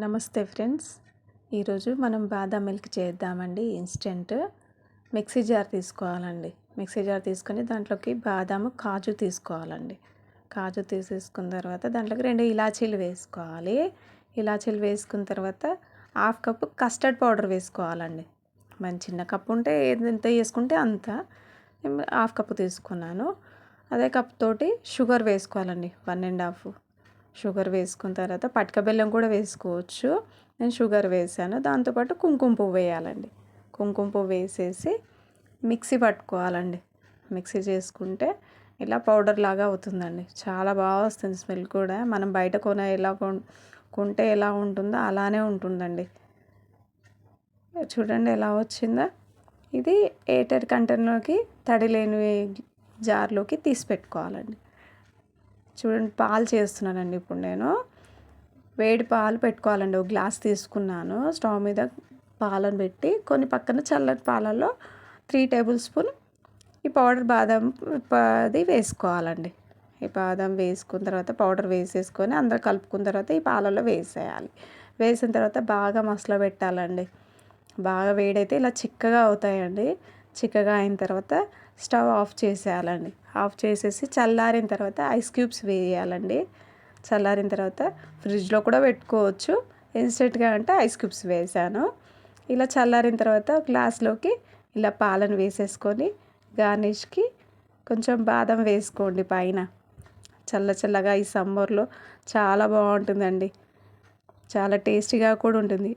నమస్తే ఫ్రెండ్స్. ఈరోజు మనం బాదం మిల్క్ చేద్దామండి. ఇన్స్టెంట్ మిక్సీ జార్ తీసుకోవాలండి. మిక్సీ జార్ తీసుకొని దాంట్లోకి బాదాము కాజు తీసుకోవాలండి. కాజు తీసేసుకున్న తర్వాత దాంట్లోకి 2 ఇలాచీలు వేసుకోవాలి. ఇలాచీలు వేసుకున్న తర్వాత హాఫ్ కప్పు కస్టర్డ్ పౌడర్ వేసుకోవాలండి. మన చిన్న కప్పు ఉంటే ఎంత వేసుకుంటే అంత. హాఫ్ కప్పు తీసుకున్నాను. అదే కప్ తోటి షుగర్ వేసుకోవాలండి. 1½ షుగర్ వేసుకున్న తర్వాత పటిక బెల్లం కూడా వేసుకోవచ్చు. నేను షుగర్ వేసాను. దాంతోపాటు కుంకుమ పువ్వు వేయాలండి. కుంకుమ పువ్వు వేసేసి మిక్సీ పట్టుకోవాలండి. మిక్సీ చేసుకుంటే ఇలా పౌడర్ లాగా అవుతుందండి. చాలా బాగా వస్తుంది స్మెల్ కూడా. మనం బయట కొంటే ఎలా ఉంటుందో అలానే ఉంటుందండి. చూడండి ఎలా వచ్చిందో. ఇది ఎయిటెడ్ కంటైనర్లోకి తడి లేని జార్లోకి తీసి పెట్టుకోవాలండి. చూడండి పాలు చేస్తున్నానండి. ఇప్పుడు నేను వేడి పాలు పెట్టుకోవాలండి. ఒక గ్లాస్ తీసుకున్నాను. స్టవ్ మీద పాలను పెట్టి కొన్ని పక్కన చల్లటి పాలల్లో 3 టేబుల్ స్పూన్ ఈ పౌడర్ బాదం అది వేసుకోవాలండి. ఈ బాదం వేసుకున్న తర్వాత పౌడర్ వేసేసుకొని అందరూ కలుపుకున్న తర్వాత ఈ పాలల్లో వేసేయాలి. వేసిన తర్వాత బాగా మసల పెట్టాలండి. బాగా వేడైతే ఇలా చిక్కగా అవుతాయండి. చిక్కగా అయిన తర్వాత స్టవ్ ఆఫ్ చేసేయాలండి. ఆఫ్ చేసేసి చల్లారిన తర్వాత ఐస్ క్యూబ్స్ వేయాలండి. చల్లారిన తర్వాత ఫ్రిడ్జ్లో కూడా పెట్టుకోవచ్చు. ఇన్స్టెంట్గా అంటే ఐస్ క్యూబ్స్ వేసాను. ఇలా చల్లారిన తర్వాత గ్లాస్లోకి ఇలా పాలను వేసేసుకొని గార్నిష్కి కొంచెం బాదం వేసుకోండి పైన. చల్లగా ఈ సమ్మర్లో చాలా బాగుంటుందండి. చాలా టేస్టీగా కూడా ఉంటుంది.